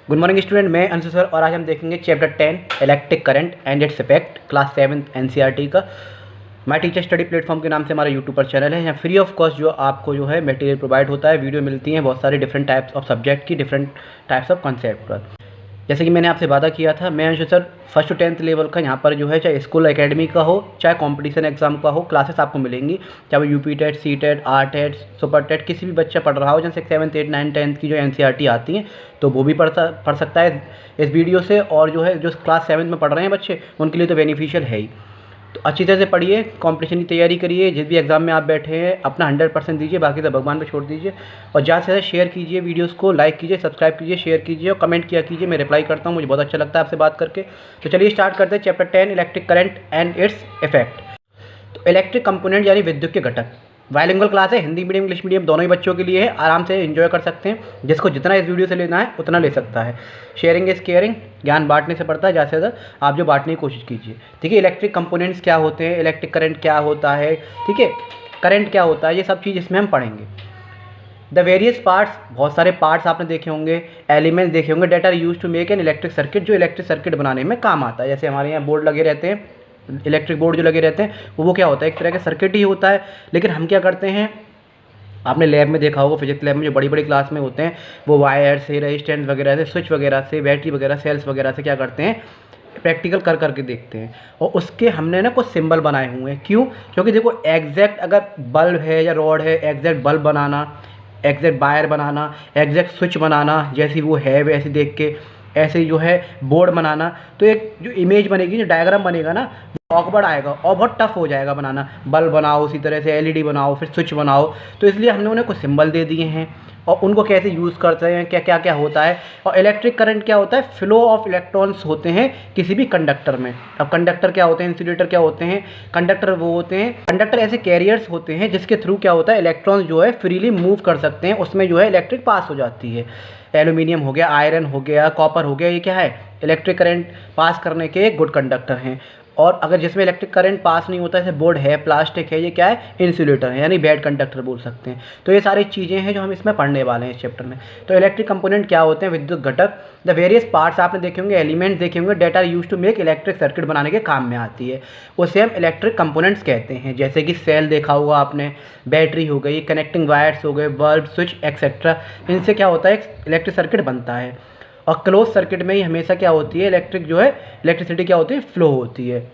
Good morning student, मैं Anshu sir और आज हम देखेंगे chapter 10 electric current and its effect class 7 NCERT का। माय टीचर स्टडी प्लेटफॉर्म के नाम से हमारा यूट्यूब पर चैनल है। यहाँ फ्री ऑफ कॉस्ट जो आपको जो है मटेरियल प्रोवाइड होता है, वीडियो मिलती हैं बहुत सारी डिफरेंट टाइप्स ऑफ सब्जेक्ट की, डिफरेंट टाइप्स ऑफ कॉन्सेप्ट पर। जैसे कि मैंने आपसे वादा किया था, मैं Anshu sir 1st to 10th level का यहाँ पर जो है, चाहे स्कूल एकेडमी का हो चाहे कंपटीशन एग्जाम का हो, क्लासेस आपको मिलेंगी। चाहे वो UP TET, C TET, R TET, super TET, किसी भी बच्चा पढ़ रहा हो, जैसे 7th 8th 9th 10th की जो एनसीईआरटी आती हैं, तो वो भी पढ़ सकता है इस वीडियो से। और जो है जो क्लास 7th में पढ़ रहे हैं बच्चे, उनके लिए तो बेनिफिशियल है ही। तो अच्छी तरह से पढ़िए, कंपटीशन की तैयारी करिए, जिस भी एग्ज़ाम में आप बैठे हैं अपना 100% दीजिए, बाकी तो भगवान पे छोड़ दीजिए। और ज़्यादा से ज़्यादा शेयर कीजिए वीडियोस को, लाइक कीजिए, सब्सक्राइब कीजिए, शेयर कीजिए और कमेंट किया कीजिए। मैं रिप्लाई करता हूँ, मुझे बहुत अच्छा लगता है आपसे बात करके। तो चलिए स्टार्ट करते हैं chapter 10 electric current and its effect. तो इलेक्ट्रिक कंपोनेंट यानी विद्युत के घटक, बाइलिंगुअल क्लास है, हिंदी मीडियम इंग्लिश मीडियम दोनों ही बच्चों के लिए है। आराम से एंजॉय कर सकते हैं, जिसको जितना इस वीडियो से लेना है उतना ले सकता है। शेयरिंग इज केयरिंग, ज्ञान बांटने से पड़ता है। ज़्यादा से ज़्यादा आप जो बांटने की कोशिश कीजिए। ठीक है, इलेक्ट्रिक कंपोनेंट्स क्या होते हैं, इलेक्ट्रिक करंट क्या होता है, ठीक है, करंट क्या होता है, ये सब चीज़ इसमें हम पढ़ेंगे। द वेरियस पार्ट्स, बहुत सारे पार्ट्स आपने देखे होंगे, एलिमेंट्स देखे होंगे, that are use to make an electric circuit, जो इलेक्ट्रिक सर्किट बनाने में काम आता है। जैसे हमारे यहाँ बोर्ड लगे रहते हैं, इलेक्ट्रिक बोर्ड जो लगे रहते हैं, वो क्या होता है, एक तरह का सर्किट ही होता है। लेकिन हम क्या करते हैं, आपने लैब में देखा होगा, फिजिक्स लैब में जो बड़ी बड़ी क्लास में होते हैं, वो वायर से, रेजिस्टेंस वगैरह से, स्विच वगैरह से, बैटरी वगैरह, सेल्स वगैरह से क्या करते हैं, प्रैक्टिकल कर करके देखते हैं। और उसके हमने ना कुछ सिंबल बनाए हुए हैं। क्यों? क्योंकि देखो एग्जैक्ट अगर बल्ब है या रॉड है, एग्जैक्ट बल्ब बनाना, एग्जैक्ट वायर बनाना, एग्जैक्ट स्विच बनाना, जैसी वो है वैसे देख के, ऐसे जो है बोर्ड बनाना, तो एक जो इमेज बनेगी, जो डायग्राम बनेगा ना, ऑकवर्ड आएगा और बहुत टफ हो जाएगा बनाना। बल्ब बनाओ, उसी तरह से एलईडी बनाओ, फिर स्विच बनाओ। तो इसलिए हमने उन्हें कुछ सिंबल दे दिए हैं और उनको कैसे यूज़ करते हैं, क्या क्या क्या होता है। और इलेक्ट्रिक करंट क्या होता है, फ्लो ऑफ इलेक्ट्रॉन्स होते हैं किसी भी कंडक्टर में। अब कंडक्टर क्या होते हैं, इंसुलेटर क्या होते हैं, कंडक्टर वो होते हैं, कंडक्टर ऐसे कैरियर्स होते हैं जिसके थ्रू क्या होता है, इलेक्ट्रॉन्स जो है फ्रीली मूव कर सकते हैं, उसमें जो है इलेक्ट्रिक पास हो जाती है। एल्यूमिनियम हो गया, आयरन हो गया, कॉपर हो गया, ये क्या है, इलेक्ट्रिक करंट पास करने के गुड कंडक्टर हैं। और अगर जिसमें इलेक्ट्रिक करंट पास नहीं होता, जैसे बोर्ड है, प्लास्टिक है, ये क्या है, इंसुलेटर है, यानी बैड कंडक्टर बोल सकते हैं। तो ये सारी चीज़ें हैं जो हम इसमें पढ़ने वाले हैं इस चैप्टर में। तो इलेक्ट्रिक कंपोनेंट क्या होते हैं, विद्युत घटक। द वेरियस पार्ट्स आपने देखे होंगे, एलिमेंट्स देखे होंगे, that are use to make electric circuit बनाने के काम में आती है, उसे हम इलेक्ट्रिक कंपोनेंट्स कहते हैं। जैसे कि सेल देखा होगा आपने, बैटरी हो गई, कनेक्टिंग वायर्स हो गए, बल्ब, स्विच एक्सेट्रा, इनसे क्या होता है, एक इलेक्ट्रिक सर्किट बनता है। और क्लोज सर्किट में ही हमेशा क्या होती है, इलेक्ट्रिक जो है, इलेक्ट्रिसिटी क्या होती है, फ्लो होती है।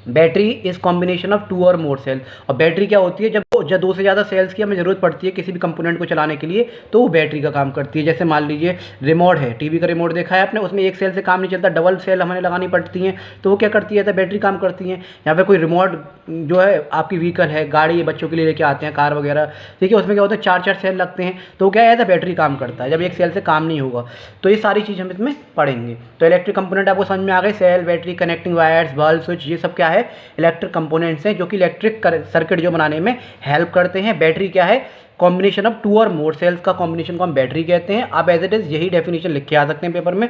बैटरी इज कॉम्बिनेशन ऑफ 2 और मोर सेल। और बैटरी क्या होती है, जब 2 से ज़्यादा सेल्स की हमें ज़रूरत पड़ती है किसी भी कंपोनेंट को चलाने के लिए, तो वो बैटरी का काम करती है। जैसे मान लीजिए रिमोट है, टीवी का रिमोट देखा है आपने, उसमें एक सेल से काम नहीं चलता, डबल सेल हमें लगानी पड़ती हैं, तो वो क्या करती है, तो बैटरी काम करती हैं। यहाँ पे कोई रिमोट जो है, आपकी व्हीकल है, गाड़ी बच्चों के लिए लेके आते हैं, कार वगैरह, ठीक है, उसमें क्या होता है, 4 सेल लगते हैं, तो वो क्या है, बैटरी काम करता है, जब एक सेल से काम नहीं होगा। तो ये सारी चीज़ हम इसमें पढ़ेंगे। तो इलेक्ट्रिक कंपोनेंट आपको समझ में आ गए, cell, battery, connecting wires, bulb, switch, ये सब क्या है, इलेक्ट्रिक कंपोनेंट्स हैं जो कि इलेक्ट्रिक सर्किट जो बनाने में हेल्प करते हैं। बैटरी क्या है, कॉम्बिनेशन ऑफ 2 और मोर सेल्स का कॉम्बिनेशन को हम बैटरी कहते हैं। आप एज इट इज यही डेफिनेशन लिख के आ सकते हैं पेपर में।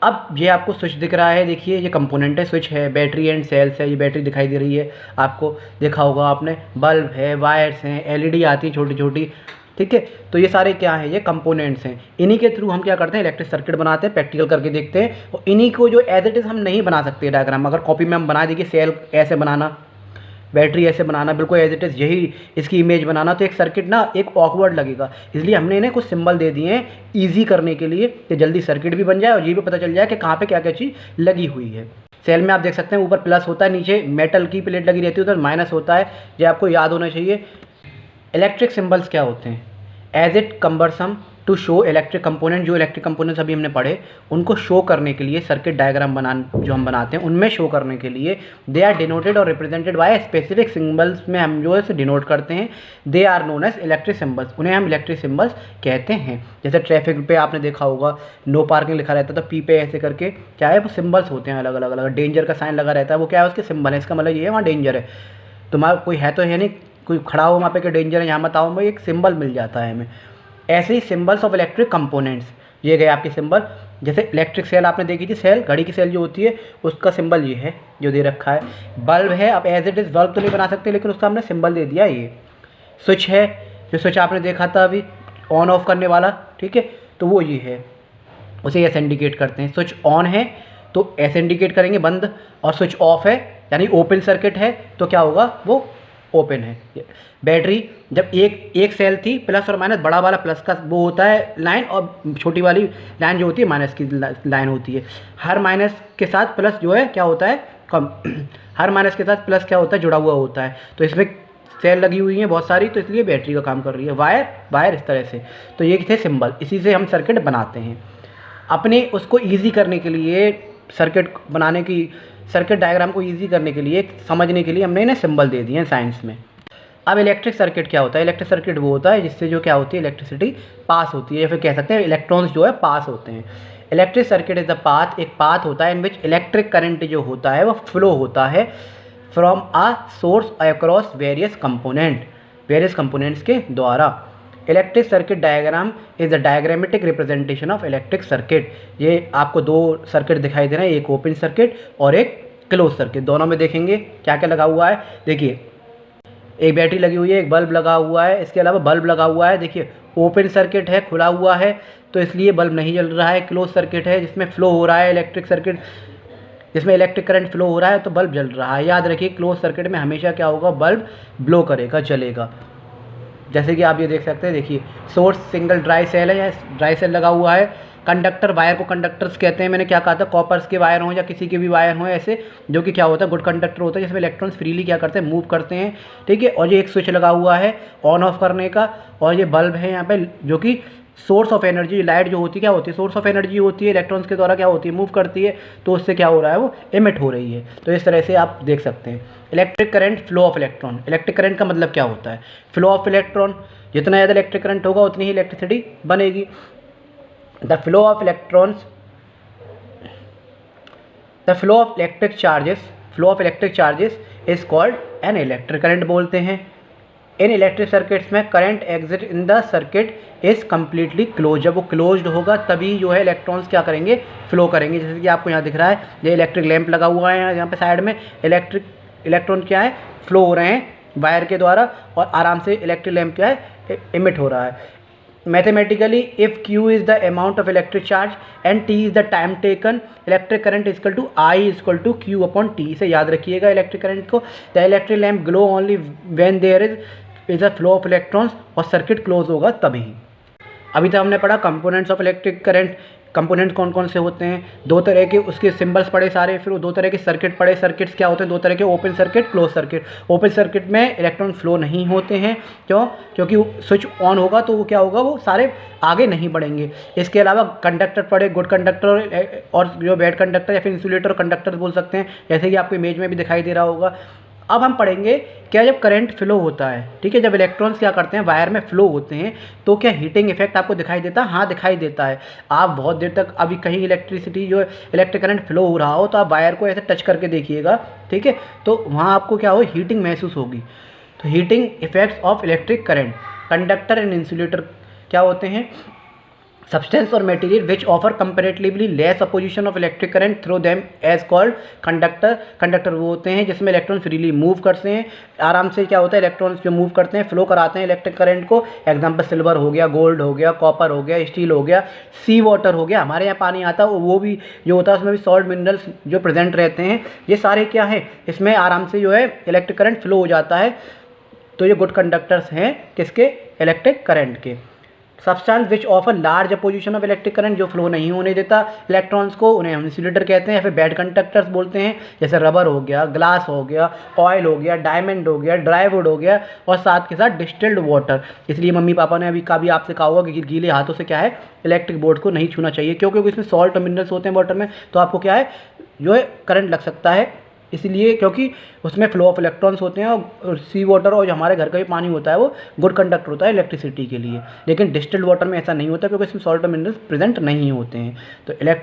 अब ये आपको स्विच दिख रहा है, देखिए ये कंपोनेंट है, स्विच है, बैटरी एंड सेल्स है, ये बैटरी दिखाई दे रही है आपको, देखा होगा आपने, बल्ब है, वायर्स हैं, एलईडी आती है छोटी छोटी, ठीक है। तो ये सारे क्या हैं, ये कंपोनेंट्स हैं। इन्हीं के थ्रू हम क्या करते हैं, इलेक्ट्रिक सर्किट बनाते हैं, प्रैक्टिकल करके देखते हैं। और इन्हीं को जो एज इट इज़ हम नहीं बना सकते डायग्राम, अगर कॉपी में हम बना देंगे, सेल ऐसे बनाना, बैटरी ऐसे बनाना, बिल्कुल एज इट इज़ यही इसकी इमेज बनाना, तो एक सर्किट ना एक ऑकवर्ड लगेगा। इसलिए हमने इन्हें कुछ सिंबल दे दिए हैं ईजी करने के लिए, कि जल्दी सर्किट भी बन जाए और ये भी पता चल जाए कि कहाँ पे क्या क्या चीज़ लगी हुई है। सेल में आप देख सकते हैं ऊपर प्लस होता है, नीचे मेटल की प्लेट लगी रहती है, उधर माइनस होता है, ये आपको याद होना चाहिए। इलेक्ट्रिक सिंबल्स क्या होते हैं, as it cumbersome to show electric component, जो इलेक्ट्रिक कंपोनेंट्स अभी हमने पढ़े उनको शो करने के लिए, सर्किट डायग्राम जो हम बनाते हैं उनमें शो करने के लिए, दे आर डिनोटेड और रिप्रेजेंटेड बाय स्पेसिफिक सिंबल्स में हम जो है डिनोट करते हैं। They are known as electric symbols, उन्हें हम इलेक्ट्रिक सिंबल्स कहते हैं। जैसे ट्रैफिक पे आपने देखा होगा नो पार्किंग लिखा रहता है, तो पी पे ऐसे करके क्या है, वो सिंबल्स होते हैं अलग अलग अलग। डेंजर का साइन लगा रहता है, वो क्या है, उसके सिंबल है, इसका मतलब ये है वहाँ डेंजर है। तुम्हारा कोई है तो है नहीं, कोई खड़ा हो वहाँ पे कि डेंजर है, यहाँ मत आओ, एक सिंबल मिल जाता है हमें। ऐसे ही सिंबल्स ऑफ इलेक्ट्रिक कंपोनेंट्स, ये गए आपके सिंबल। जैसे इलेक्ट्रिक सेल आपने देखी थी, सेल घड़ी की सेल जो होती है, उसका सिंबल ये है जो दे रखा है। बल्ब है, अब एज इट इज़ बल्ब तो नहीं बना सकते, लेकिन उसका हमने सिंबल दे दिया ये। स्विच है, जो स्विच आपने देखा था अभी ऑन ऑफ करने वाला, ठीक है, तो वो ये है। उसे ऐसे इंडिकेट करते हैं। स्विच ऑन है तो ऐसे इंडिकेट करेंगे बंद, और स्विच ऑफ है यानी ओपन सर्किट है तो क्या होगा, वो ओपन है। बैटरी जब एक सेल थी, प्लस और माइनस, बड़ा वाला प्लस का वो होता है लाइन, और छोटी वाली लाइन जो होती है माइनस की लाइन होती है। हर माइनस के साथ प्लस जो है क्या होता है, कम हर माइनस के साथ प्लस क्या होता है, जुड़ा हुआ होता है। तो इसमें सेल लगी हुई हैं बहुत सारी, तो इसलिए बैटरी का काम कर रही है। वायर इस तरह से। तो ये थे सिंबल, इसी से हम सर्किट बनाते हैं। अपने उसको ईजी करने के लिए, सर्किट बनाने की, सर्किट डायग्राम को ईजी करने के लिए, समझने के लिए हमने इन्हें सिंबल दे दिए हैं साइंस में। अब इलेक्ट्रिक सर्किट क्या होता है? इलेक्ट्रिक सर्किट वो होता है जिससे जो क्या होती है, इलेक्ट्रिसिटी पास होती है, या फिर कह सकते हैं इलेक्ट्रॉन्स जो है पास होते हैं। Electric circuit is the path, एक पाथ होता है इन विच इलेक्ट्रिक करंट जो होता है वो फ्लो होता है from a source across various components के द्वारा। Electric circuit diagram is the diagrammatic representation of electric circuit. ये आपको दो सर्किट दिखाई दे रहे हैं, एक ओपन सर्किट और एक क्लोज सर्किट। दोनों में देखेंगे क्या क्या लगा हुआ है। देखिए, एक बैटरी लगी हुई है, एक बल्ब लगा हुआ है, इसके अलावा बल्ब लगा हुआ है। देखिए, ओपन सर्किट है, खुला हुआ है, तो इसलिए बल्ब नहीं जल रहा है। क्लोज सर्किट है जिसमें फ्लो हो रहा है, इलेक्ट्रिक सर्किट जिसमें इलेक्ट्रिक करंट फ्लो हो रहा है, तो बल्ब जल रहा है। याद रखिए, क्लोज सर्किट में हमेशा क्या होगा, बल्ब ब्लो करेगा, जलेगा। जैसे कि आप ये देख सकते हैं, देखिए सोर्स सिंगल ड्राई सेल है या ड्राई सेल लगा हुआ है। कंडक्टर, वायर को कंडक्टर्स कहते हैं। मैंने क्या कहा था, कॉपर्स के वायर हों या किसी के भी वायर हों ऐसे, जो कि क्या होता है, गुड कंडक्टर होता है, जिसमें इलेक्ट्रॉन्स फ्रीली क्या करते हैं, मूव करते हैं। ठीक है, और ये एक स्विच लगा हुआ है ऑन ऑफ करने का, और ये बल्ब है यहाँ पे जो कि सोर्स ऑफ एनर्जी, लाइट जो होती है क्या होती है, सोर्स ऑफ एनर्जी होती है, इलेक्ट्रॉन्स के द्वारा क्या होती है, मूव करती है, तो उससे क्या हो रहा है, वो एमिट हो रही है। तो इस तरह से आप देख सकते हैं। Electric current, flow of electron. Electric current का मतलब क्या होता है, फ्लो ऑफ इलेक्ट्रॉन। जितना ज़्यादा इलेक्ट्रिक करंट होगा उतनी ही इलेक्ट्रिसिटी बनेगी। The flow of electrons, the flow of electric charges is called an electric current बोलते हैं। इन इलेक्ट्रिक सर्किट्स में current exit in the circuit is completely close. जब वो क्लोज्ड होगा तभी जो है इलेक्ट्रॉन्स क्या करेंगे, फ्लो करेंगे। जैसे कि आपको यहाँ दिख रहा है, ये इलेक्ट्रिक लैंप लगा हुआ है यहाँ पे साइड में, इलेक्ट्रॉन क्या है, फ्लो हो रहे हैं वायर के द्वारा, और आराम से इलेक्ट्रिक लैंप क्या है, इमिट हो रहा है। Mathematically, if Q is the amount of electric charge and T is the time taken, electric current equal to I equal to Q upon T। इसे याद रखिएगा इलेक्ट्रिक करंट को। The electric lamp glow only when there is a flow of electrons, और circuit close होगा तभी। अभी तक हमने पढ़ा components of electric current. Component कौन कौन से होते हैं, दो तरह के, उसके सिंबल्स पढ़े सारे। फिर वो दो तरह के सर्किट पढ़े। सर्किट्स क्या होते हैं, दो तरह के, open circuit, close circuit. Open circuit में इलेक्ट्रॉन फ्लो नहीं होते हैं, क्यों, क्योंकि स्विच ऑन होगा तो वो क्या होगा, वो सारे आगे नहीं बढ़ेंगे। इसके अलावा कंडक्टर पढ़े, गुड कंडक्टर और जो बैड कंडक्टर, या फिर इंसुलेटर कंडक्टर बोल सकते हैं, जैसे कि आपको इमेज में भी दिखाई दे रहा होगा। अब हम पढ़ेंगे क्या, जब करंट फ्लो होता है, ठीक है, जब इलेक्ट्रॉन्स क्या करते हैं, वायर में फ्लो होते हैं, तो क्या हीटिंग इफेक्ट आपको दिखाई देता है? हाँ, दिखाई देता है। आप बहुत देर तक, अभी कहीं इलेक्ट्रिसिटी जो इलेक्ट्रिक करंट फ्लो हो रहा हो, तो आप वायर को ऐसे टच करके देखिएगा, ठीक है, तो वहाँ आपको क्या हो, हीटिंग महसूस होगी। तो heating effects of electric current. Conductor and insulator क्या होते हैं, substance or material which offer comparatively less opposition of electric current through them as called conductor। Conductor वो होते हैं जिसमें इलेक्ट्रॉन फ्रीली मूव करते हैं, आराम से क्या होता है, इलेक्ट्रॉन्स जो मूव करते हैं, फ्लो कराते हैं इलेक्ट्रिक करंट को। एग्जांपल सिल्वर हो गया, गोल्ड हो गया, कॉपर हो गया, स्टील हो गया, सी वाटर हो गया, हमारे यहाँ पानी आता है वो भी जो होता है उसमें भी सॉल्ट मिनरल्स जो प्रेजेंट रहते हैं। ये सारे क्या है, इसमें आराम से जो है इलेक्ट्रिक करंट फ्लो हो जाता है। तो ये गुड कंडक्टर्स हैं किसके, इलेक्ट्रिक करंट के। Substance which offer large opposition of electric current, जो फ्लो नहीं होने देता इलेक्ट्रॉन्स को, उन्हें हम इंसुलेटर कहते हैं, या फिर बैड कंडक्टर्स बोलते हैं। जैसे रबर हो गया, ग्लास हो गया, ऑयल हो गया, डायमंड हो गया, ड्राईवुड हो गया, और साथ के साथ डिस्टिल्ड वाटर। इसलिए मम्मी पापा ने अभी कभी आपसे कहा होगा कि गीले हाथों से क्या है, इलेक्ट्रिक बोर्ड को नहीं छूना चाहिए, क्योंकि इसमें सॉल्ट और मिनरल्स होते हैं वाटर में, तो आपको क्या है, जो है करंट लग सकता है। इसलिए क्योंकि उसमें फ्लो ऑफ इलेक्ट्रॉन्स होते हैं, और सी वाटर और जो हमारे घर का भी पानी होता है वो गुड कंडक्टर होता है इलेक्ट्रिसिटी के लिए। लेकिन डिस्टिल्ड वाटर में ऐसा नहीं होता, क्योंकि इसमें सॉल्ट और मिनरल्स प्रेजेंट नहीं होते हैं। तो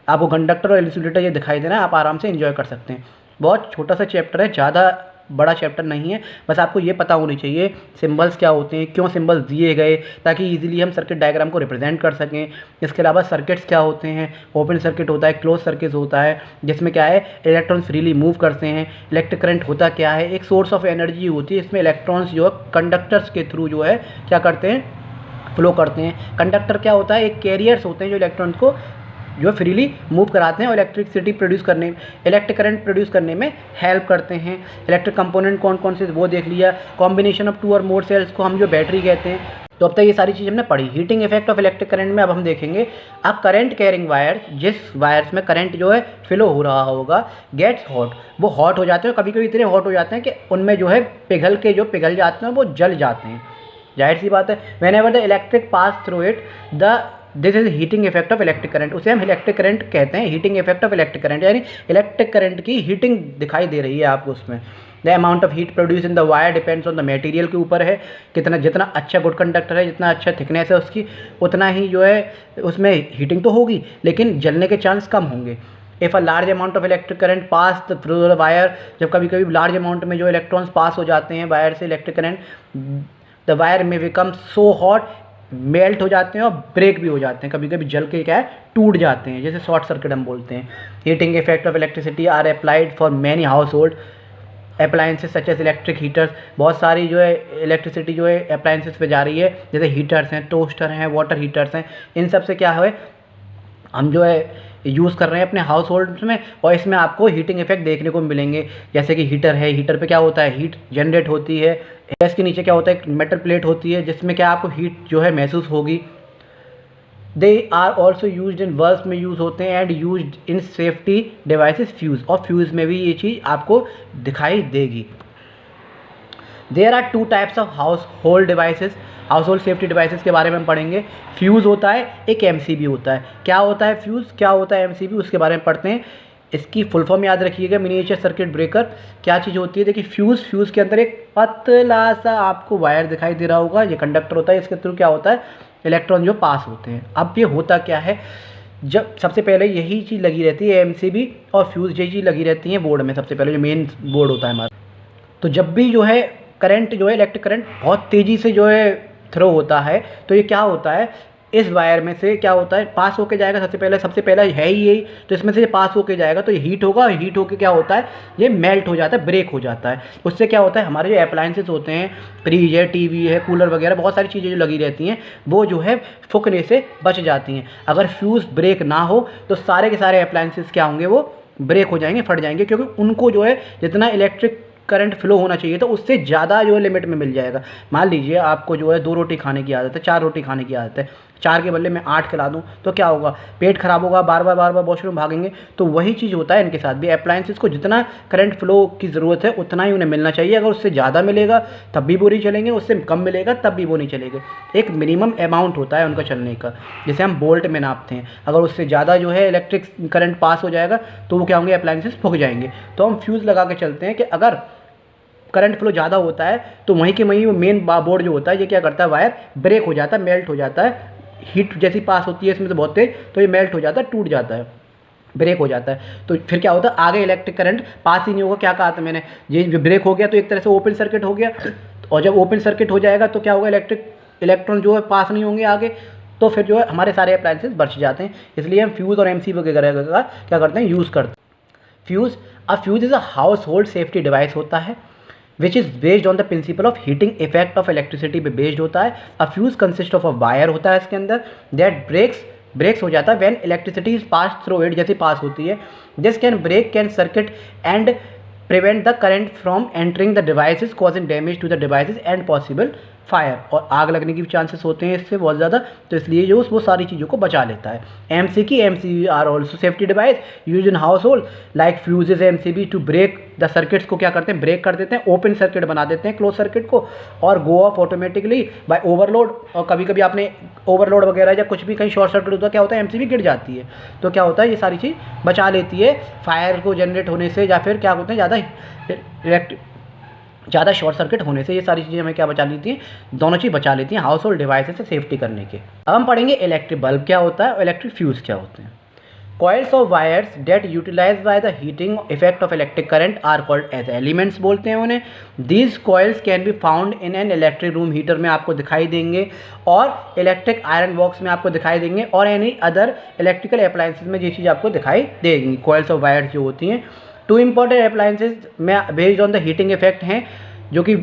आपको कंडक्टर और इंसुलेटर ये दिखाई दे रहा है, आप आराम से एंजॉय कर सकते हैं। बहुत छोटा सा चैप्टर है, ज़्यादा बड़ा चैप्टर नहीं है, बस आपको ये पता होनी चाहिए सिंबल्स क्या होते हैं, क्यों सिंबल्स दिए गए, ताकि इजीली हम सर्किट डायग्राम को रिप्रेजेंट कर सकें। इसके अलावा सर्किट्स क्या होते हैं, ओपन सर्किट होता है, क्लोज सर्किट होता है, जिसमें क्या है, इलेक्ट्रॉन्स फ्रीली मूव करते हैं। इलेक्ट्रिक करंट होता क्या है, एक सोर्स ऑफ एनर्जी होती है, इसमें इलेक्ट्रॉन्स जो है कंडक्टर्स के थ्रू जो है क्या करते हैं, फ्लो करते हैं। कंडक्टर क्या होता है, एक कैरियर्स होते हैं जो इलेक्ट्रॉन्स को जो फ्रीली मूव कराते हैं और इलेक्ट्रिसिटी प्रोड्यूस करने, इलेक्ट्रिक करंट प्रोड्यूस करने में हेल्प करते हैं। इलेक्ट्रिक कंपोनेंट कौन कौन से वो देख लिया। कॉम्बिनेशन ऑफ 2 और मोर सेल्स को हम जो बैटरी कहते हैं। तो अब तक ये सारी चीज़ हमने पढ़ी। Heating effect of electric current में अब हम देखेंगे, अब करंट कैरिंग वायर, जिस वायर्स में करंट जो है फ्लो हो रहा होगा, गेट्स हॉट, वो हॉट हो जाते हैं। कभी कभी इतने हॉट हो जाते हैं कि उनमें जो है पिघल जाते हैं, वो जल जाते हैं। जाहिर सी बात है, when ever the electric pass through it this is heating effect of electric current, उसे हम इलेक्ट्रिक करंट कहते हैं। Heating effect of electric current यानी इलेक्ट्रिक करंट की हीटिंग दिखाई दे रही है आपको उसमें। The amount of heat produce in the wire depends on the material के ऊपर है, कितना, जितना अच्छा गुड कंडक्टर है, जितना अच्छा थिकनेस है उसकी, उतना ही जो है उसमें हीटिंग तो होगी, लेकिन जलने के चांस कम होंगे। If a large amount of electric current pass through the wire, जब कभी कभी लार्ज अमाउंट में जो इलेक्ट्रॉन्स पास हो जाते हैं वायर से इलेक्ट्रिक करंट, द वायर में बिकम सो हॉट, मेल्ट हो जाते हैं और ब्रेक भी हो जाते हैं, कभी कभी जल के क्या है टूट जाते हैं, जैसे शॉर्ट सर्किट हम बोलते हैं। Heating effect of electricity are applied for many household appliances such as electric heaters, बहुत सारी जो है इलेक्ट्रिसिटी जो है अप्लायंसेस पे जा रही है, जैसे हीटर्स हैं, टोस्टर हैं, वाटर हीटर्स हैं, इन सब से क्या है हम जो है यूज़ कर रहे हैं अपने हाउस होल्ड्स में, और इसमें आपको हीटिंग इफेक्ट देखने को मिलेंगे। जैसे कि हीटर है, हीटर पे क्या होता है, हीट जनरेट होती है, गैस के नीचे क्या होता है, एक मेटल प्लेट होती है जिसमें क्या आपको हीट जो है महसूस होगी। They are also use in bulbs में यूज़ होते हैं and use in safety devices fuse, और फ्यूज़ में भी ये चीज़ आपको दिखाई देगी। There are 2 types of household devices, household safety devices के बारे में हम पढ़ेंगे। फ्यूज़ होता है, एक एमसीबी होता है। क्या होता है फ्यूज़, क्या होता है एमसीबी, उसके बारे में पढ़ते हैं। इसकी फुल फॉर्म याद रखिएगा, मिनिएचर सर्किट ब्रेकर। क्या चीज़ होती है, देखिए फ्यूज़ के अंदर एक पतला सा आपको वायर दिखाई दे रहा होगा, ये कंडक्टर होता है, इसके थ्रू क्या होता है इलेक्ट्रॉन जो पास होते हैं। अब ये होता क्या है, जब सबसे पहले यही चीज़ लगी रहती है एमसीबी और फ्यूज़, यही चीज़ लगी रहती है बोर्ड में, सबसे पहले जो मेन बोर्ड होता है हमारा। तो जब भी जो है करंट जो है इलेक्ट्रिक करंट बहुत तेज़ी से जो है थ्रो होता है, तो ये क्या होता है, इस वायर में से क्या होता है पास होके जाएगा, सबसे पहला है ही यही, तो इसमें से ये पास होके जाएगा तो ये हीट होगा, हीट होके क्या होता है ये मेल्ट हो जाता है, ब्रेक हो जाता है। उससे क्या होता है हमारे जो अप्लायंसेस होते हैं, फ्रिज है, टीवी है, कूलर वगैरह, बहुत सारी चीज़ें जो लगी रहती हैं वो जो है फूकने से बच जाती हैं। अगर फ्यूज़ ब्रेक ना हो तो सारे के सारे अप्लायंसेस क्या होंगे, वो ब्रेक हो जाएंगे, फट जाएंगे, क्योंकि उनको जो है जितना इलेक्ट्रिक करंट फ्लो होना चाहिए तो उससे ज़्यादा जो है लिमिट में मिल जाएगा। मान लीजिए आपको जो है 2 रोटी खाने की आदत है, 4 रोटी खाने की आदत है, 4 के बदले में 8 खिला दूँ तो क्या होगा, पेट खराब होगा, बार बार वॉशरूम भागेंगे। तो वही चीज़ होता है इनके साथ भी, अप्लायंसेस को जितना करंट फ्लो की ज़रूरत है उतना ही उन्हें मिलना चाहिए। अगर उससे ज़्यादा मिलेगा तब भी वो नहीं चलेंगे, उससे कम मिलेगा तब भी वो नहीं चलेंगे। एक मिनिमम अमाउंट होता है उनका चलने का, जैसे हम बोल्ट में नापते हैं। अगर उससे ज़्यादा जो है इलेक्ट्रिक करंट पास हो जाएगा तो वो क्या होंगे, अप्लायंसेस फूक जाएंगे। तो हम फ्यूज़ लगा के चलते हैं कि अगर करंट फ्लो ज़्यादा होता है तो वहीं के वहीं वो मेन बोर्ड जो होता है ये क्या करता है, वायर ब्रेक हो जाता है, मेल्ट हो जाता है। हीट जैसी पास होती है इसमें से बहुत तेज, तो ये मेल्ट हो जाता है, टूट जाता है, ब्रेक हो जाता है। तो फिर क्या होता है, आगे इलेक्ट्रिक करंट पास ही नहीं होगा। क्या कहा था मैंने, ये ब्रेक हो गया तो एक तरह से ओपन सर्किट हो गया, और जब ओपन सर्किट हो जाएगा तो क्या होगा, इलेक्ट्रॉन जो है पास नहीं होंगे आगे, तो फिर जो है हमारे सारे अप्लायंसेस बच जाते हैं। इसलिए हम फ्यूज़ और एमसीबी वगैरह का क्या करते हैं, यूज़ करते हैं। Fuse is a house hold safety device होता है which is based on the principle of heating effect of electricity पे based होता है। a fuse consist of a wire होता है इसके अंदर that breaks हो जाता है when electricity is passed through it, जैसे पास होती है। this can circuit and prevent the current from entering the devices causing damage to the devices and possible fire, और आग लगने की भी चांसेस होते हैं इससे बहुत ज़्यादा, तो इसलिए जो वो सारी चीज़ों को बचा लेता है। MCB are also safety device use in household like fuses MCB to break the circuits को क्या करते हैं, ब्रेक कर देते हैं, ओपन सर्किट बना देते हैं क्लोज सर्किट को, और गो ऑफ ऑटोमेटिकली बाय ओवरलोड। और कभी कभी आपने ओवरलोड वगैरह या कुछ भी कहीं शॉर्ट सर्किट होता है, क्या होता है एमसीबी गिर जाती है, तो क्या होता है ये सारी चीज़ बचा लेती है फायर को जनरेट होने से, या फिर क्या होते हैं ज़्यादा शॉर्ट सर्किट होने से। ये सारी चीज़ें हमें क्या बचा लेती हैं, दोनों चीज़ बचा लेती हैं हाउस होल्ड डिवाइसेस से सेफ्टी करने के। अब हम पढ़ेंगे इलेक्ट्रिक बल्ब क्या होता है और इलेक्ट्रिक फ्यूज़ क्या होते हैं। Coils of wires that utilise by the heating effect of electric current are called as elements बोलते हैं उन्हें। These coils can be found in an electric room heater में आपको दिखाई देंगे, और इलेक्ट्रिक आयरन बॉक्स में आपको दिखाई देंगे, और एनी अदर इलेक्ट्रिकल अप्लायंसेज में ये चीज़ आपको दिखाई देंगी। कॉइल्स ऑफ वायर्स जो होती हैं, 2 इंपॉर्टेंट अप्लायंसेज में based on the heating effect हैं, जो कि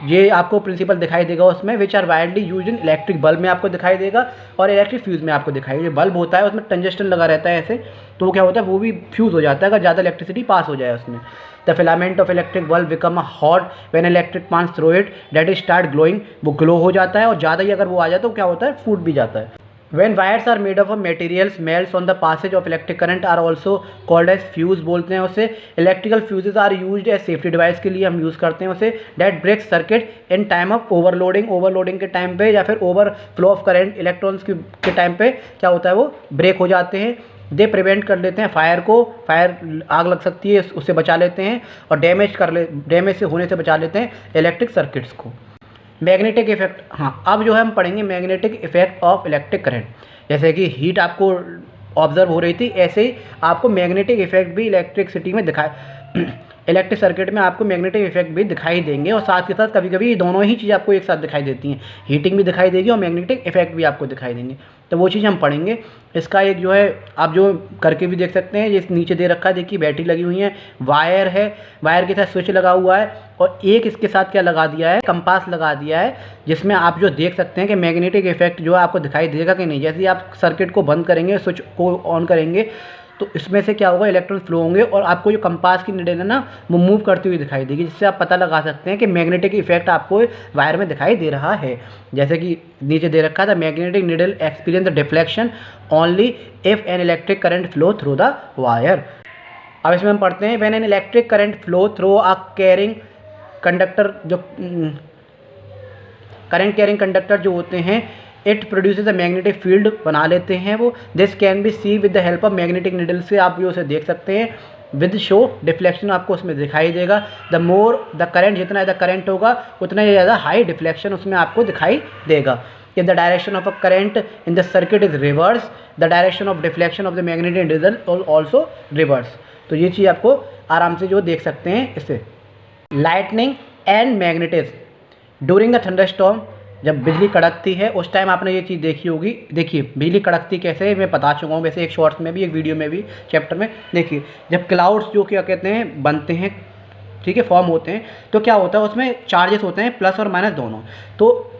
ये आपको प्रिंसिपल दिखाई देगा उसमें, which are widely use in electric bulb में आपको दिखाई देगा और इलेक्ट्रिक फ्यूज़ में आपको दिखाई देगा। जो बल्ब होता है उसमें टंजस्टन लगा रहता है ऐसे, तो वो क्या होता है, वो भी फ्यूज़ हो जाता है अगर ज़्यादा इलेक्ट्रिसिटी पास हो जाए उसमें। The filament of electric bulb become a hot when electric pass through it, that is start glowing, वो ग्लो हो जाता है और ज़्यादा ही अगर वो आ जाए तो क्या होता है, फूट भी जाता है। When wires are made up of materials melts on the passage of electric current are also called as fuse बोलते हैं उसे। Electrical fuses are used as safety device के लिए हम यूज़ करते हैं उसे। That breaks circuit in time of overloading, overloading के टाइम पे या फिर overflow of current इलेक्ट्रॉन्स के टाइम पे क्या होता है, वो ब्रेक हो जाते हैं। दे प्रिवेंट कर लेते हैं फायर को, फायर आग लग सकती है उससे बचा लेते हैं, और डैमेज से होने से बचा लेते हैं इलेक्ट्रिक सर्किट्स को। मैग्नेटिक इफेक्ट, हाँ अब जो है हम पढ़ेंगे magnetic effect of electric current. जैसे कि हीट आपको ऑब्जर्व हो रही थी, ऐसे ही आपको मैग्नेटिक इफेक्ट भी इलेक्ट्रिसिटी में इलेक्ट्रिक सर्किट में आपको मैग्नेटिक इफेक्ट भी दिखाई देंगे, और साथ के साथ कभी कभी दोनों ही चीज़ आपको एक साथ दिखाई देती हैं, हीटिंग भी दिखाई देगी और मैग्नेटिक इफेक्ट भी आपको दिखाई देंगे। तो वो चीज़ हम पढ़ेंगे। इसका एक जो है आप जो करके भी देख सकते हैं, ये नीचे दे रखा है, देखिए बैटरी लगी हुई है, वायर है, वायर के साथ स्विच लगा हुआ है, और एक इसके साथ क्या लगा दिया है, कंपास लगा दिया है, जिसमें आप जो देख सकते हैं कि मैग्नेटिक इफेक्ट जो है आपको दिखाई देगा कि नहीं। जैसे ही आप सर्किट को बंद करेंगे, स्विच को ऑन करेंगे, तो इसमें से क्या होगा, इलेक्ट्रॉन फ्लो होंगे और आपको जो कंपास की निडल है ना, वो मूव करती हुई दिखाई देगी, जिससे आप पता लगा सकते हैं कि मैग्नेटिक इफेक्ट आपको वायर में दिखाई दे रहा है। जैसे कि नीचे दे रखा था, magnetic needle experience the deflection only if an electric current flow through the wire. अब इसमें हम पढ़ते हैं, when an electric current flow through a carrying conductor, जो करंट कैरिंग कंडक्टर जो होते हैं, it produces a magnetic field बना लेते हैं वो। This can be see with the help of magnetic needle, से आप जो उसे देख सकते हैं। विद शो डिफ्लेक्शन आपको उसमें दिखाई देगा। द मोर द करंट, जितना ज़्यादा करंट होगा उतना ही ज़्यादा हाई डिफ्लेक्शन उसमें आपको दिखाई देगा। If the direction of a current in the circuit is reverse, the direction of deflection of the magnetic needle also reverse. तो ये चीज़ आपको आराम से जो देख सकते हैं इससे। Lightning and magnetism during the thunderstorm, जब बिजली कड़कती है उस टाइम आपने ये चीज़ देखी होगी। देखिए बिजली कड़कती कैसे, मैं बता चुका हूँ वैसे, एक शॉर्ट्स में भी, एक वीडियो में भी, चैप्टर में। देखिए जब क्लाउड्स जो क्या कहते हैं बनते हैं, ठीक है, फॉर्म होते हैं, तो क्या होता है उसमें चार्जेस होते हैं प्लस और माइनस दोनों। तो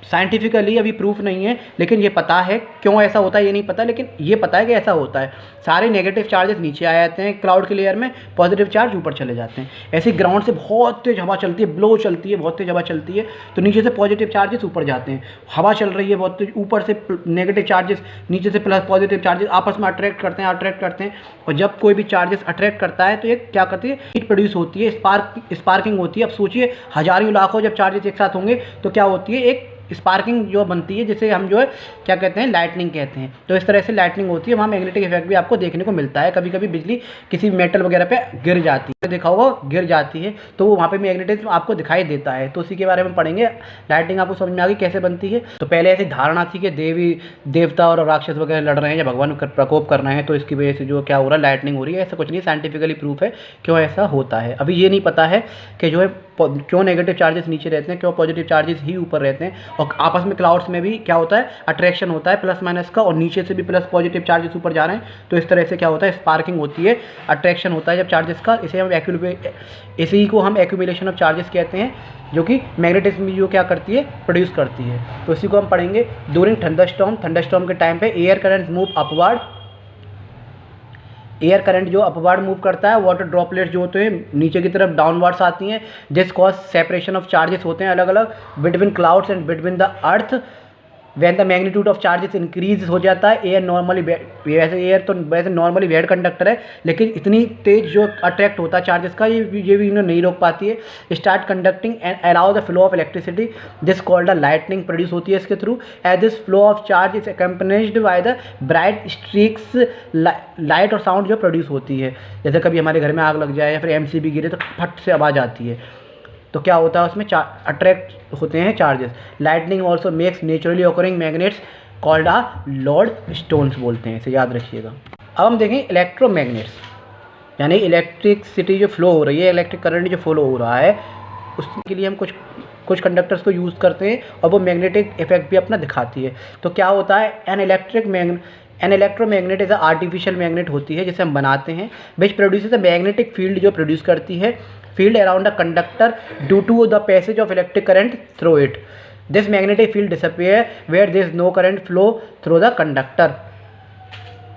साइंटिफिकली अभी प्रूफ नहीं है, लेकिन ये पता है क्यों ऐसा होता है ये नहीं पता, लेकिन ये पता है कि ऐसा होता है। सारे नेगेटिव चार्जेस नीचे आ जाते हैं क्लाउड के लेयर में, पॉजिटिव चार्ज ऊपर चले जाते हैं। ऐसे ग्राउंड से बहुत तेज हवा चलती है, ब्लो चलती है, बहुत तेज हवा चलती है, तो नीचे से पॉजिटिव चार्जेस ऊपर जाते हैं। हवा चल रही है बहुत तेज, ऊपर से नेगेटिव चार्जेस, नीचे से प्लस पॉजिटिव चार्जेस आपस में अट्रैक्ट करते हैं। और जब कोई भी चार्जेस अट्रैक्ट करता है तो ये क्या करती है, हीट प्रोड्यूस होती है, स्पार्किंग होती है। अब सोचिए हजारों लाखों जब चार्जेस एक साथ होंगे तो क्या होती है, एक स्पार्किंग जो बनती है, जिसे हम जो है क्या कहते हैं, लाइटनिंग कहते हैं। तो इस तरह से लाइटनिंग होती है, वहाँ मैग्नेटिक इफेक्ट भी आपको देखने को मिलता है। कभी कभी बिजली किसी मेटल वगैरह पे गिर जाती है, देखा होगा गिर जाती है, तो वहाँ पे मैग्नेटिज्म आपको दिखाई देता है। तो उसी के बारे में पढ़ेंगे। लाइटनिंग आपको समझ में आ गई कैसे बनती है। तो पहले ऐसी धारणा थी कि देवता और राक्षस वगैरह लड़ रहे हैं या भगवान प्रकोप कर रहे हैं, तो इसकी वजह से जो क्या हो रहा है, लाइटनिंग हो रही है। ऐसा कुछ नहीं, साइंटिफिकली प्रूफ है क्यों ऐसा होता है। अभी ये नहीं पता है कि जो है क्यों नेगेटिव चार्जेस नीचे रहते हैं, क्यों पॉजिटिव चार्जेस ही ऊपर रहते हैं। और आपस में क्लाउड्स में भी क्या होता है, अट्रैक्शन होता है प्लस माइनस का, और नीचे से भी प्लस पॉजिटिव चार्जेस ऊपर जा रहे हैं। तो इस तरह से क्या होता है, स्पार्किंग होती है, अट्रैक्शन होता है जब चार्जेस का। इसी को हम एक्यूमुलेशन ऑफ चार्जेस कहते हैं, जो कि मैग्नेटिज्म जो क्या करती है, प्रोड्यूस करती है। तो इसी को हम पढ़ेंगे। ड्यूरिंग थंडरस्टॉर्म के टाइम पे air current move upward, air current जो अपवर्ड मूव करता है, वाटर ड्रॉपलेट्स जो होते हैं नीचे की तरफ डाउनवर्ड्स आती हैं, this cause separation of charges होते हैं अलग अलग between clouds and between the earth. When the magnitude of charges increase हो जाता है, एयर नॉर्मली, वैसे एयर तो वैसे नॉर्मली वेड कंडक्टर है, लेकिन इतनी तेज जो अट्रैक्ट होता है चार्जेस का, ये भी इन्हें नहीं रोक पाती है। Start conducting and allow the flow of electricity, this called the lightning produce होती है इसके थ्रू। As this flow of charge is accompanied by the bright streaks, light और साउंड जो प्रोड्यूस होती है। जैसे कभी हमारे घर में आग लग जाए या फिर एमसीबी गिरे तो फट से आवाज़ आती है, तो क्या होता है उसमें अट्रैक्ट होते हैं charges. Lightning also makes naturally occurring magnets called a lodestones बोलते हैं, इसे याद रखिएगा। अब हम देखें इलेक्ट्रोमैग्नेट्स, यानी इलेक्ट्रिसिटी जो फ्लो हो रही है, इलेक्ट्रिक करंट जो फ्लो हो रहा है, उसके लिए हम कुछ कंडक्टर्स को यूज़ करते हैं और वो मैग्नेटिक इफेक्ट भी अपना दिखाती है। तो क्या होता है, an electric an electromagnet is artificial magnet होती है जिसे हम बनाते हैं, which produces a magnetic field, जो प्रोड्यूस करती है field around a conductor due to the passage of electric current through it. This magnetic field disappear where there is no current flow through the conductor.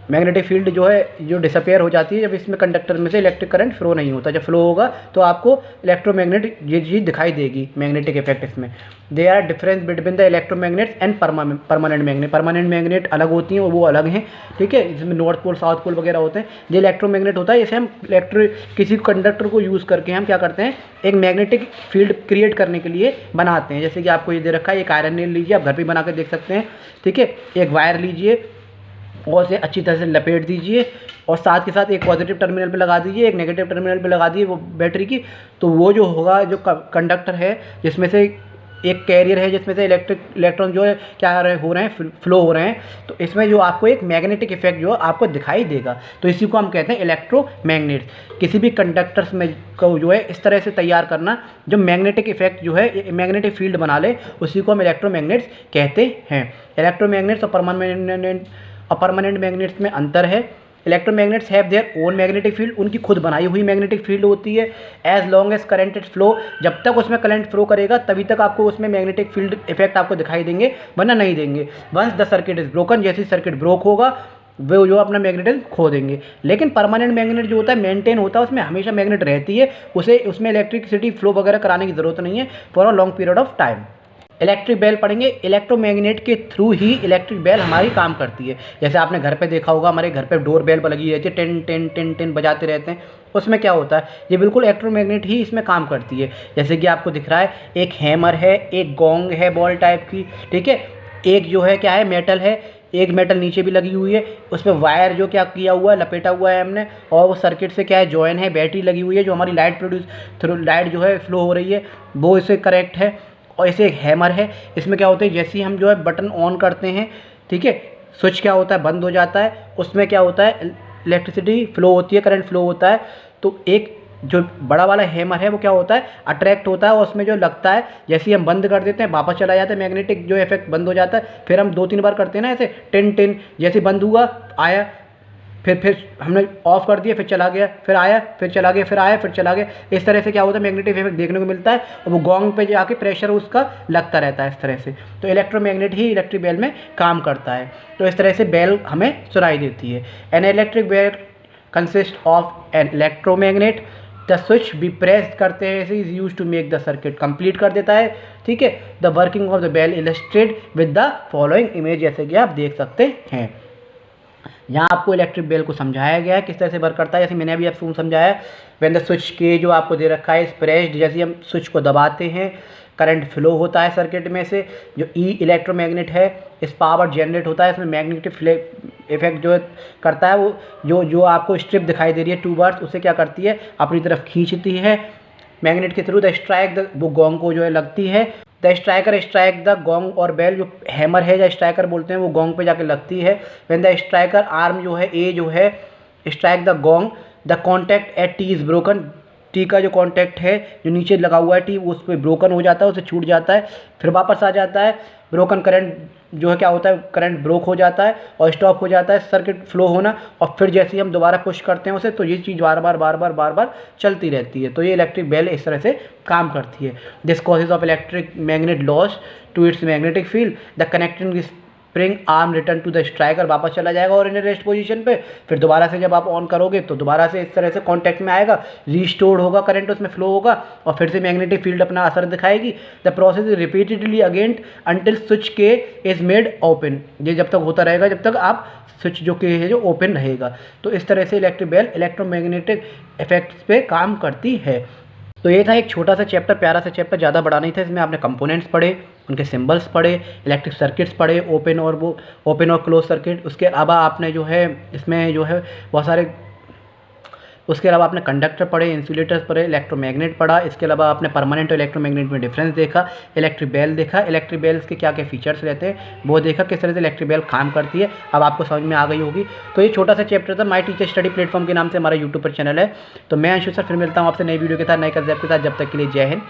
Magnetic field जो है जो disappear हो जाती है जब इसमें कंडक्टर में से इलेक्ट्रिक करंट फ्लो नहीं होता। जब फ्लो होगा तो आपको इलेक्ट्रोमैग्नेट ये चीज़ दिखाई देगी, मैग्नेटिक इफेक्ट इसमें। They are difference between the electromagnets and permanent magnet. Permanent magnet अलग होती हैं और वो अलग हैं, ठीक है, जिसमें नॉर्थ पोल साउथ पोल वगैरह होते हैं। जो इलेक्ट्रोमैग्नेट होता है इसे हम किसी कंडक्टर को यूज़ करके हम क्या करते हैं, एक मैग्नेटिक फील्ड क्रिएट करने के लिए बनाते हैं। जैसे कि आपको ये दे रखा है, एक आयरन नेल लीजिए, आप घर पर बना कर देख सकते हैं, ठीक है। एक वायर लीजिए और उसे अच्छी तरह से लपेट दीजिए और साथ के साथ एक पॉजिटिव टर्मिनल पे लगा दीजिए, एक नेगेटिव टर्मिनल पे लगा दीजिए वो बैटरी की। तो वो जो होगा, जो कंडक्टर है जिसमें से एक कैरियर है जिसमें से इलेक्ट्रॉन जो है क्या हो रहे हैं, फ्लो हो रहे हैं, तो इसमें जो आपको एक मैग्नेटिक इफेक्ट जो आपको दिखाई देगा। तो इसी को हम कहते हैं इलेक्ट्रोमैग्नेट्स। किसी भी कंडक्टर्स में को जो है इस तरह से तैयार करना जो मैग्नेटिक इफेक्ट जो है, मैग्नेटिक फील्ड बना ले, उसी को हम इलेक्ट्रोमैग्नेट्स कहते हैं। इलेक्ट्रोमैग्नेट्स और परमानेंट मैग्नेट्स में अंतर है। Electromagnets have their own magnetic field, उनकी खुद बनाई हुई मैग्नेटिक फील्ड होती है। As long as current it flow, जब तक उसमें करंट फ्लो करेगा तभी तक आपको उसमें मैग्नेटिक फील्ड इफेक्ट आपको दिखाई देंगे, वरना नहीं देंगे। Once the circuit is broken, जैसे सर्किट ब्रोक होगा वो जो अपना मैग्नेटिज्म खो देंगे। लेकिन परमानेंट मैग्नेट जो होता है मेंटेन होता है, उसमें हमेशा मैग्नेट रहती है, उसे उसमें इलेक्ट्रिसिटी फ्लो वगैरह कराने की ज़रूरत नहीं है for a long period of time. Electric bell पढ़ेंगे, इलेक्ट्रोमैग्नेट के थ्रू ही इलेक्ट्रिक बेल हमारी काम करती है। जैसे आपने घर पे देखा होगा, हमारे घर पे डोर बेल लगी रहती है, टिन टिन टिन टिन बजाते रहते हैं। उसमें क्या होता है, ये बिल्कुल इलेक्ट्रोमैग्नेट ही इसमें काम करती है। जैसे कि आपको दिख रहा है, एक हैमर है, एक गोंग है बॉल टाइप की, ठीक है, एक जो है क्या है मेटल है, एक मेटल नीचे भी लगी हुई है, उस पर वायर जो क्या किया हुआ है, लपेटा हुआ है हमने, और वो सर्किट से क्या है जॉइन है, बैटरी लगी हुई है जो हमारी लाइट थ्रू लाइट जो है फ्लो हो रही है वो इससे करेक्ट है। और इसे एक हैमर है, इसमें क्या होता है जैसे ही हम जो है बटन ऑन करते हैं, ठीक है, स्विच क्या होता है बंद हो जाता है, उसमें क्या होता है इलेक्ट्रिसिटी फ्लो होती है, करंट फ्लो होता है। तो एक जो बड़ा वाला हैमर है वो क्या होता है अट्रैक्ट होता है और उसमें जो लगता है, जैसे ही हम बंद कर देते हैं वापस चला जाता है, मैग्नेटिक जो इफेक्ट बंद हो जाता है। फिर हम 2-3 बार करते हैं ना ऐसे, टिन टिन, जैसे बंद हुआ आया, फिर हमने ऑफ कर दिया, फिर चला गया, फिर आया, फिर चला गया, फिर आया, फिर चला गया। इस तरह से क्या होता है मैग्नेटिक इफेक्ट देखने को मिलता है और वो गोंग पे जाके प्रेशर उसका लगता रहता है इस तरह से। तो इलेक्ट्रोमैग्नेट ही इलेक्ट्रिक बेल में काम करता है। तो इस तरह से बेल हमें सुनाई देती है। An electric bell consist of an electromagnet, the switch भी प्रेस करते हैं ऐसे is use to make the circuit complete कर देता है, ठीक है। The working of the bell illustrated with the following image, जैसे कि आप देख सकते हैं। यहाँ आपको इलेक्ट्रिक बेल को समझाया गया है किस तरह से वर्क करता है, जैसे मैंने अभी आपको समझाया। व्हेन द स्विच के जो आपको दे रखा है इस प्रेस्ड, जैसे हम स्विच को दबाते हैं करंट फ्लो होता है सर्किट में से। जो ई इलेक्ट्रोमैग्नेट है इस पावर जनरेट होता है, इसमें मैग्नेटिक इफेक्ट जो करता है वो जो आपको स्ट्रिप दिखाई दे रही है 2 बार्स, उसे क्या करती है अपनी तरफ खींचती है मैग्नेट के थ्रू। द स्ट्राइक वो गोंग को जो है लगती है। The striker strike the gong, और बेल जो हैमर है या स्ट्राइकर बोलते हैं वो गोंग पे जाके लगती है। व्हेन द स्ट्राइकर आर्म जो है ए जो है strike the gong, the contact at T is broken, T का जो कॉन्टैक्ट है जो नीचे लगा हुआ है टी वो उस पर ब्रोकन हो जाता है, उसे छूट जाता है, फिर वापस आ जाता है। ब्रोकन करंट जो है क्या होता है करंट ब्रोक हो जाता है और स्टॉप हो जाता है सर्किट फ्लो होना, और फिर जैसे ही हम दोबारा पुश करते हैं उसे, तो ये चीज़ बार बार चलती रहती है। तो ये इलेक्ट्रिक बेल इस तरह से काम करती है। This causes of electric magnet loss to its magnetic field, the connecting spring arm return to the striker, वापस चला जाएगा और इन रेस्ट पोजीशन पे। फिर दोबारा से जब आप ऑन करोगे तो दोबारा से इस तरह से कांटेक्ट में आएगा, रीस्टोर्ड होगा करंट, उसमें फ्लो होगा और फिर से मैग्नेटिक फील्ड अपना असर दिखाएगी। The process is repeatedly again until switch के इज मेड ओपन, ये जब तक होता रहेगा जब तक आप स्विच जो के है जो ओपन रहेगा। तो इस तरह से इलेक्ट्रिक बेल इलेक्ट्रोमैग्नेटिक इफेक्ट्स पे काम करती है। तो ये था एक छोटा सा चैप्टर, प्यारा सा चैप्टर, ज़्यादा बड़ा नहीं था। इसमें आपने कंपोनेंट्स पढ़े, उनके सिंबल्स पढ़े, इलेक्ट्रिक सर्किट्स पढ़े, ओपन और क्लोज सर्किट। उसके अलावा आपने जो है इसमें जो है बहुत सारे, उसके अलावा आपने कंडक्टर पढ़े, इंसुलेटर्स पढ़े, इलेक्ट्रोमैग्नेट पढ़ा। इसके अलावा आपने परमानेंट और इलेक्ट्रोमैग्नेट में डिफरेंस देखा, इलेक्ट्रिक बेल देखा, इलेक्ट्रिक बेल्स के क्या क्या फीचर्स रहते हैं वो देखा, किस तरह से इलेक्ट्रिक बेल काम करती है। अब आपको समझ में आ गई होगी। तो ये छोटा सा चैप्टर था। माई टीचर स्टडी प्लेटफॉर्म के नाम से हमारा यूट्यूब पर चैनल है। तो मैं अंशु सर फिर मिलता हूँ आपसे नई वीडियो के साथ, नए कंसेप्ट के साथ। जब तक के लिए जय हिंद।